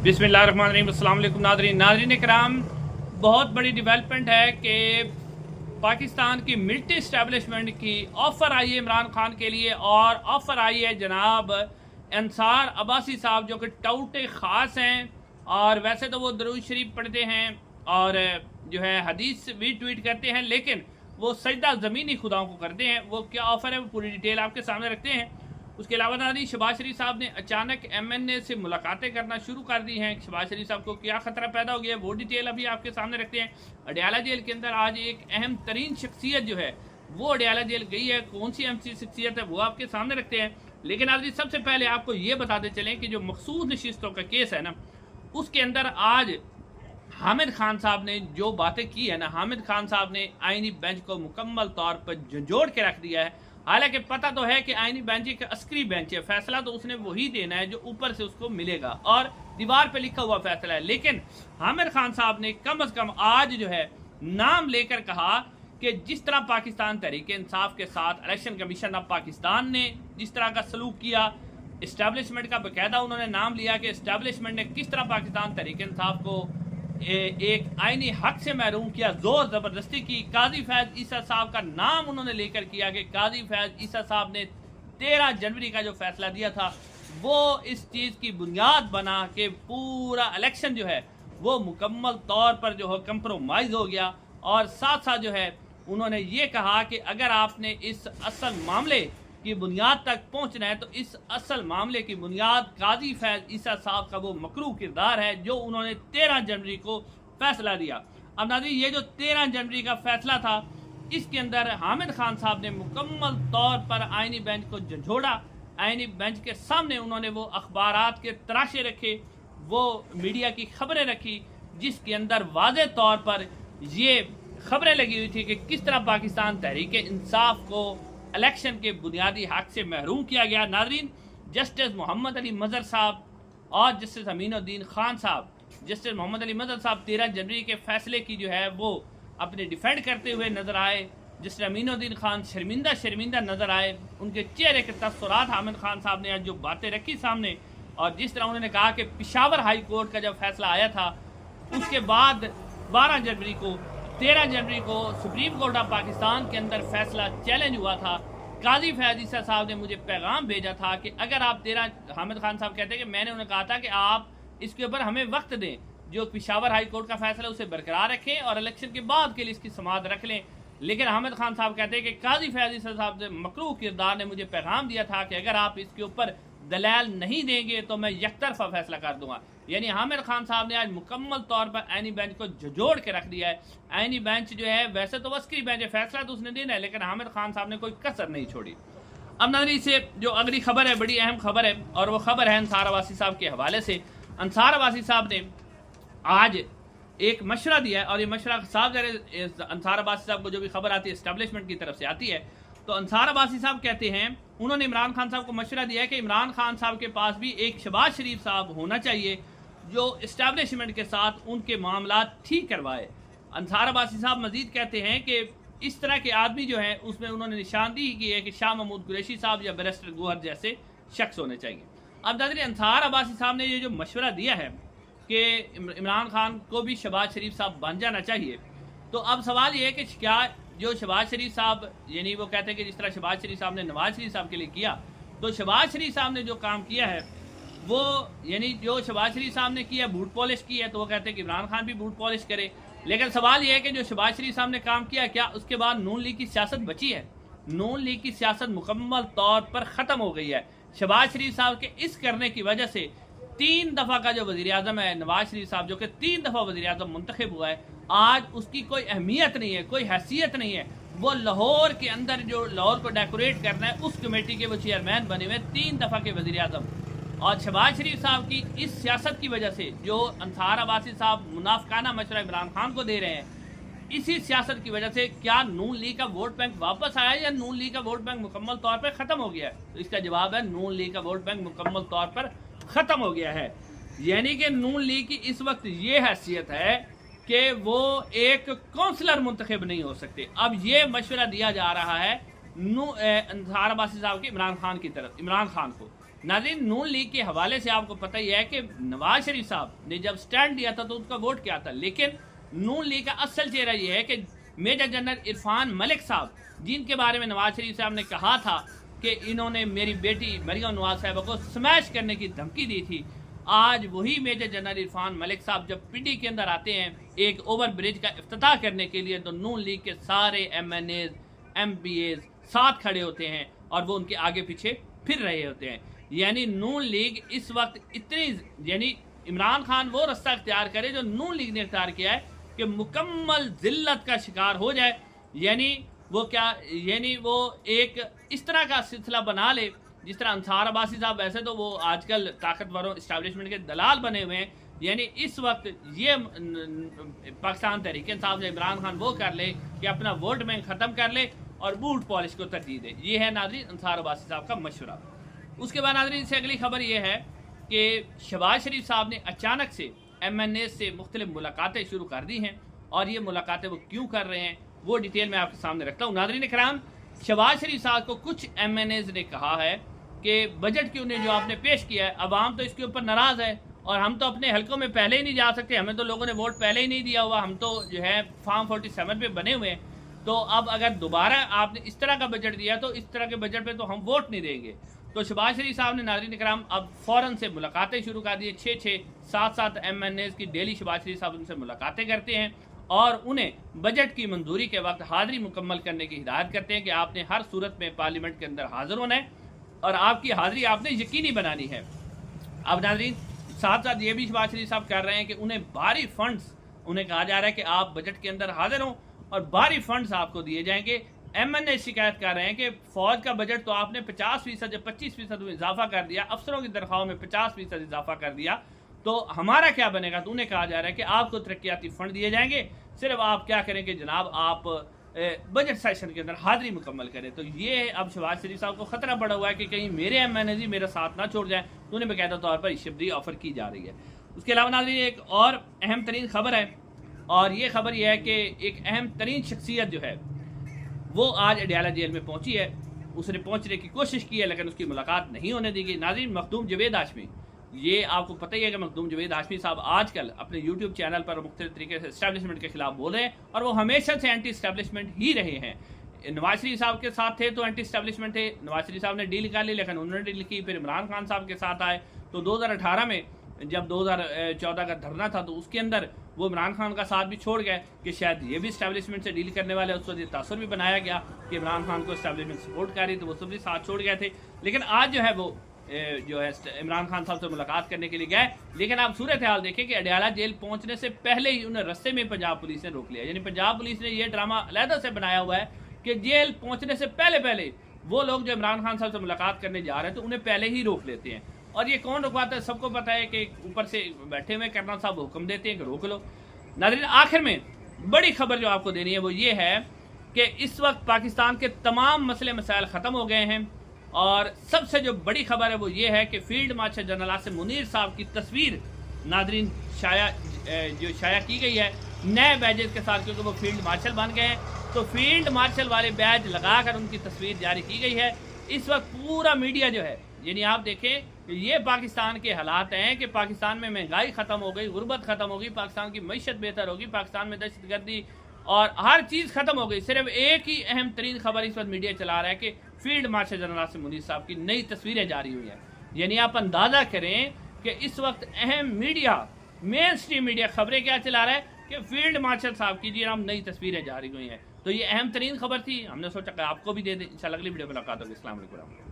बिस्मिल्लाहिर्रहमानिर्रहीम। अस्सलाम वालेकुम नाज़रीन कराम, बहुत बड़ी डेवलपमेंट है कि पाकिस्तान की मिलिट्री इस्टेब्लिशमेंट की ऑफ़र आई है इमरान खान के लिए, और ऑफ़र आई है जनाब अंसार अब्बासी साहब जो कि टाउटे ख़ास हैं, और वैसे तो वो दरूद शरीफ पढ़ते हैं और जो है हदीस भी ट्वीट करते हैं, लेकिन वो सजदा ज़मीनी खुदाओं को करते हैं। वो क्या ऑफ़र है वो पूरी डिटेल आपके सामने रखते हैं। उसके अलावा नाज़रीन, शहबाज शरीफ साहब ने अचानक MNA से मुलाकातें करना शुरू कर दी हैं। शहबाज शरीफ साहब को क्या खतरा पैदा हो गया वो डिटेल अभी आपके सामने रखते हैं। अडयाला जेल के अंदर आज एक अहम तरीन शख्सियत जो है वो अडयाला जेल गई है। कौन सी अहम शख्सियत है वो आपके सामने रखते हैं। लेकिन नाज़रीन, सबसे पहले आपको ये बताते चलें कि जो मखसूस नशिस्तों का केस है ना, उसके अंदर आज हामिद खान साहब ने जो बातें की है ना, हामिद खान साहब ने आईनी बेंच को मुकम्मल तौर पर झंझोड़ के रख दिया है। हालांकि पता तो है कि आईनी बेंच एक अस्करी बेंच है, फैसला तो उसने वही देना है जो ऊपर से उसको मिलेगा और दीवार पे लिखा हुआ फैसला है। लेकिन हामिद खान साहब ने कम से कम आज जो है नाम लेकर कहा कि जिस तरह पाकिस्तान तहरीक इंसाफ के साथ इलेक्शन कमीशन ऑफ पाकिस्तान ने जिस तरह का सलूक किया, इस्टेब्लिशमेंट का बाकायदा उन्होंने नाम लिया कि इस्टेब्लिशमेंट ने किस तरह पाकिस्तान तहरीक इंसाफ को एक आईनी हक से महरूम किया, जोर जबरदस्ती की। काजी फैज ईसा साहब का नाम उन्होंने लेकर किया कि काजी फैज ईसा साहब ने 13 जनवरी का जो फैसला दिया था वो इस चीज़ की बुनियाद बना कि पूरा इलेक्शन जो है वो मुकम्मल तौर पर जो है कंप्रोमाइज़ हो गया। और साथ साथ जो है उन्होंने ये कहा कि अगर आपने इस असल मामले की बुनियाद तक पहुंचना है तो इस असल मामले की बुनियाद काजी फैज ईसा साहब का वो मकरूह किरदार है जो उन्होंने 13 जनवरी को फैसला दिया। अब नाज़रीन, ये जो 13 जनवरी का फैसला था इसके अंदर हामिद खान साहब ने मुकम्मल तौर पर आईनी बेंच को झंझोड़ा। आईनी बेंच के सामने उन्होंने वो अखबारात के तराशे रखे, वो मीडिया की खबरें रखी जिसके अंदर वाज़े तौर पर ये खबरें लगी हुई थी कि किस तरह पाकिस्तान तहरीक इंसाफ को इलेक्शन के बुनियादी हक से महरूम किया गया। नाज़रीन, जस्टिस मोहम्मद अली मज़हर साहब और जस्टिस अमीनुद्दीन खान साहब, जस्टिस मोहम्मद अली मज़हर साहब 13 जनवरी के फैसले की जो है वो अपने डिफेंड करते हुए नज़र आए। जस्टिस अमीनुद्दीन खान शर्मिंदा नज़र आए। उनके चेहरे के तस्वुरात हामिद खान साहब ने आज जो बातें रखी सामने, और जिस तरह उन्होंने कहा कि पेशावर हाई कोर्ट का जब फैसला आया था उसके बाद 12 जनवरी को 13 जनवरी को सुप्रीम कोर्ट ऑफ पाकिस्तान के अंदर फैसला चैलेंज हुआ था। काजी फैज ईसा साहब ने मुझे पैगाम भेजा था कि अगर आप 13 हामिद खान साहब कहते हैं कि मैंने उन्हें कहा था कि आप इसके ऊपर हमें वक्त दें, जो पेशावर हाई कोर्ट का फैसला उसे बरकरार रखें और इलेक्शन के बाद के लिए इसकी समाअत रख लें। लेकिन हामिद खान साहब कहते हैं कि काजी फैज ईसा साहब से मकरूह किरदार ने मुझे पैगाम दिया था कि अगर आप इसके ऊपर दलाल नहीं देंगे तो मैं यकतरफा फैसला कर दूंगा। यानी हामिद खान साहब ने आज मुकम्मल तौर पर आईनी बेंच को झंझोड़ के रख दिया है। आईनी बेंच जो है वैसे तो अस्करी बेंच है, फैसला तो उसने देना है, लेकिन हामिद खान साहब ने कोई कसर नहीं छोड़ी। अब नाज़रीन, से जो अगली खबर है बड़ी अहम खबर है, और वो खबर है अंसार अब्बासी साहब के हवाले से। अंसार अब्बासी साहब ने आज एक मशवरा दिया है, और ये मशवरा साहब अंसार अब्बासी साहब को जो भी खबर आती है इस्टेब्लिशमेंट की तरफ से आती है, तो अंसार अब्बासी साहब कहते हैं उन्होंने इमरान खान साहब को मशवरा दिया है कि इमरान खान साहब के पास भी एक शहबाज शरीफ साहब होना चाहिए जो इस्टेब्लिशमेंट के साथ उनके मामला ठीक करवाए। अंसार अब्बासी साहब मजीद कहते हैं कि इस तरह के आदमी जो हैं उसमें उन्होंने निशानदेही की है कि शाह महमूद कुरैशी साहब या बैरिस्टर गोहर जैसे शख्स होने चाहिए। अब नाज़रीन, अंसार अब्बासी साहब ने ये जो मशवरा दिया है कि इमरान खान को भी शहबाज शरीफ साहब बन जाना चाहिए, तो अब सवाल ये है कि क्या जो शहबाज शरीफ साहब, यानी वो कहते हैं कि जिस तरह शहबाज शरीफ साहब ने नवाज शरीफ साहब के लिए किया, तो शहबाज शरीफ साहब ने जो काम किया है वो, यानी जो शहबाज शरीफ साहब ने किया बूट पॉलिश की है, तो वो कहते हैं कि इमरान खान भी बूट पॉलिश करे। लेकिन सवाल ये है कि जो शहबाज शरीफ साहब ने काम किया, क्या उसके बाद नून लीग की सियासत बची है? नून लीग की सियासत मुकम्मल तौर पर ख़त्म हो गई है। शहबाज शरीफ साहब के इस करने की वजह से 3 दफ़ा का जो वज़ीर आज़म है नवाज शरीफ साहब, जो कि 3 दफ़ा वज़ीर आज़म मुंतखब हुआ है, आज उसकी कोई अहमियत नहीं है, कोई हैसियत नहीं है। वो लाहौर के अंदर जो लाहौर को डेकोरेट करना है उस कमेटी के वो चेयरमैन बने हुए 3 दफ़ा के वज़ीर आज़म। और शहबाज शरीफ साहब की इस सियासत की वजह से जो अंसार अब्बासी साहब मुनाफिकाना मशवरा इमरान खान को दे रहे हैं, इसी सियासत की वजह से क्या नून लीग का वोट बैंक वापस आया या नून लीग का वोट बैंक मुकम्मल तौर पर ख़त्म हो गया है? तो इसका जवाब है नून लीग का वोट बैंक मुकम्मल तौर पर ख़त्म हो गया है। यानी कि नून लीग की इस वक्त ये हैसियत है कि वो एक काउंसलर मुंतखब नहीं हो सकते। अब ये मशवरा दिया जा रहा है अंसार अब्बासी साहब के इमरान खान की तरफ, इमरान खान को, नाज़रीन, नून लीग के हवाले से आपको पता ही है कि नवाज शरीफ साहब ने जब स्टैंड दिया था तो उसका वोट क्या था, लेकिन नून लीग का असल चेहरा ये है कि मेजर जनरल इरफान मलिक साहब, जिनके बारे में नवाज शरीफ साहब ने कहा था कि इन्होंने मेरी बेटी मरियम नवाज साहबा को स्मैश करने की धमकी दी थी, आज वही मेजर जनरल इरफान मलिक साहब जब पिंडी के अंदर आते हैं एक ओवर ब्रिज का इफ्तिताह करने के लिए, तो नून लीग के सारे MNAs MPAs साथ खड़े होते हैं और वो उनके आगे पीछे फिर रहे होते हैं। यानी नून लीग इस वक्त इतनी, यानी इमरान खान वो रास्ता इख्तियार करे जो नून लीग ने इख्तियार किया है कि मुकम्मल जिल्लत का शिकार हो जाए। यानी वो क्या, यानी वो एक इस तरह का सिलसिला बना ले जिस तरह अंसार अब्बासी साहब, वैसे तो वो आजकल ताकतवरों इस्टेब्लिशमेंट के दलाल बने हुए हैं, यानी इस वक्त ये पाकिस्तान तहरीक इंसाफ से इमरान खान वो कर ले कि अपना वोट बैंक ख़त्म कर ले और बूट पॉलिश को तरजीह दे। ये है नाज़रीन अंसार अब्बासी साहब का मशवरा। उसके बाद नाज़रीन से अगली खबर ये है कि शहबाज शरीफ साहब ने अचानक से MNA से मुख्तलिफ मुलाकातें शुरू कर दी हैं, और ये मुलाकातें वो क्यों कर रहे हैं वो डिटेल मैं आपके सामने रखता हूँ। नाज़रीन इकराम, शहबाज शरीफ साहब को कुछ MNAs ने कहा है कि बजट क्यों नहीं जो आपने पेश किया है, अवाम तो इसके ऊपर नाराज़ है और हम तो अपने हलकों में पहले ही नहीं जा सकते, हमें तो लोगों ने वोट पहले ही नहीं दिया हुआ, हम तो जो है फॉर्म 47 पे बने हुए हैं, तो अब अगर दोबारा आपने इस तरह का बजट दिया तो इस तरह के बजट पे तो हम वोट नहीं देंगे। तो शहबाज शरीफ साहब ने नाज़रीन इकराम अब फ़ौरन से मुलाकातें शुरू कर दी। 6-6 7-7 MNAs की डेली शहबाज शरीफ साहब उनसे मुलाकातें करते हैं और उन्हें बजट की मंजूरी के वक्त हाज़िरी मुकम्मल करने की हिदायत करते हैं कि आपने हर सूरत में पार्लियामेंट के अंदर हाज़िर होना है और आपकी हाज़िरी आपने यकीनी बनानी है। अब नाज़रीन साथ साथ ये भी शहबाज शरीफ साहब कर रहे हैं कि उन्हें भारी फंड्स, उन्हें कहा जा रहा है कि आप बजट के अंदर हाजिर हों और भारी फंड्स आपको दिए जाएंगे। MNA शिकायत कर रहे हैं कि फौज का बजट तो आपने 50% या 25% में इजाफा कर दिया, अफसरों की तनख्वाहों में 50% इजाफा कर दिया, तो हमारा क्या बनेगा। तो उन्हें कहा जा रहा है कि आपको तरक्याती फंड दिए जाएंगे, सिर्फ आप क्या करें कि जनाब आप बजट सेशन के अंदर हाजिरी मुकम्मल करें। तो ये अब शहबाज शरीफ साहब को खतरा पड़ा हुआ है कि कहीं मेरे MNA जी मेरा साथ ना छोड़ जाए, तो उन्हें बाकायदा तौर पर रिश्वत ऑफर की जा रही है। उसके अलावा नाज़रीन एक और अहम तरीन खबर है, और ये खबर यह है कि एक अहम तरीन शख्सियत जो है वो आज अडयाला जेल में पहुंची है। उसने पहुंचने की कोशिश की है लेकिन उसकी मुलाकात नहीं होने दी गई। नाज़रीन मखदूम जवेद हाशमी, ये आपको पता ही है कि मखदूम जवेद हाशमी साहब आजकल अपने YouTube चैनल पर मुख्तलिफ तरीके से इस्टेब्लिशमेंट के खिलाफ बोल रहे हैं और वो हमेशा से एंटी इस्टेब्लिशमेंट ही रहे हैं। नवाज शरीफ साहब के साथ थे तो एंटी इस्टेब्लिशमेंट थे, नवाज शरीफ साहब ने डील कर ली लेकिन उन्होंने डील की, फिर इमरान खान साहब के साथ आए तो 2018 में जब 2014 का धरना था तो उसके अंदर वो इमरान खान का साथ भी छोड़ गए कि शायद ये भी इस्टेब्लिशमेंट से डील करने वाले, उस वक्त ये तासुर भी बनाया गया कि इमरान खान को इस्टेब्लिशमेंट सपोर्ट कर रही, तो वो सब भी साथ छोड़ गए थे। लेकिन आज जो है वो जो है इमरान खान साहब से मुलाकात करने के लिए गए, लेकिन आप सूरत हाल देखें कि अडयाला जेल पहुंचने से पहले ही उन्हें रस्ते में पंजाब पुलिस ने रोक लिया। यानी पंजाब पुलिस ने यह ड्रामा अलहदा से बनाया हुआ है कि जेल पहुंचने से पहले वो लोग जो इमरान खान साहब से मुलाकात करने जा रहे हैं तो उन्हें पहले ही रोक लेते हैं। और ये कौन रुकवाता है, सबको पता है कि ऊपर से बैठे हुए कर्नल साहब हुक्म देते हैं कि रोक लो। नाज़रीन आखिर में बड़ी खबर जो आपको देनी है वो ये है कि इस वक्त पाकिस्तान के तमाम मसले मसाइल ख़त्म हो गए हैं, और सबसे जो बड़ी खबर है वो ये है कि field marshal general Asim Munir साहब की तस्वीर नाज़रीन शाया की गई है नए बैजेस के साथ, क्योंकि वो फील्ड मार्शल बन गए हैं। तो फील्ड मार्शल वाले बैज लगाकर उनकी तस्वीर जारी की गई है। इस वक्त पूरा मीडिया जो है, यानी आप देखें कि ये पाकिस्तान के हालात हैं कि पाकिस्तान में महंगाई ख़त्म हो गई, गुर्बत ख़त्म हो गई, पाकिस्तान की मईशत बेहतर होगी, पाकिस्तान में दहशतगर्दी और हर चीज़ ख़त्म हो गई। सिर्फ एक ही अहम तरीन खबर इस वक्त मीडिया चला रहा है कि field marshal general Asim Munir साहब की नई तस्वीरें जारी हुई हैं। यानी आप अंदाज़ा करें कि इस वक्त अहम मीडिया, मेन स्ट्रीम मीडिया खबरें क्या चला रहा है कि फील्ड मार्शल साहब की जी हम नई तस्वीरें जारी हुई हैं। तो ये अहम तरीन खबर थी, हमने सोचा कि आपको भी दे दें। इंशाल्लाह अगली वीडियो में मुलाकात होगी। अस्सलाम वालेकुम।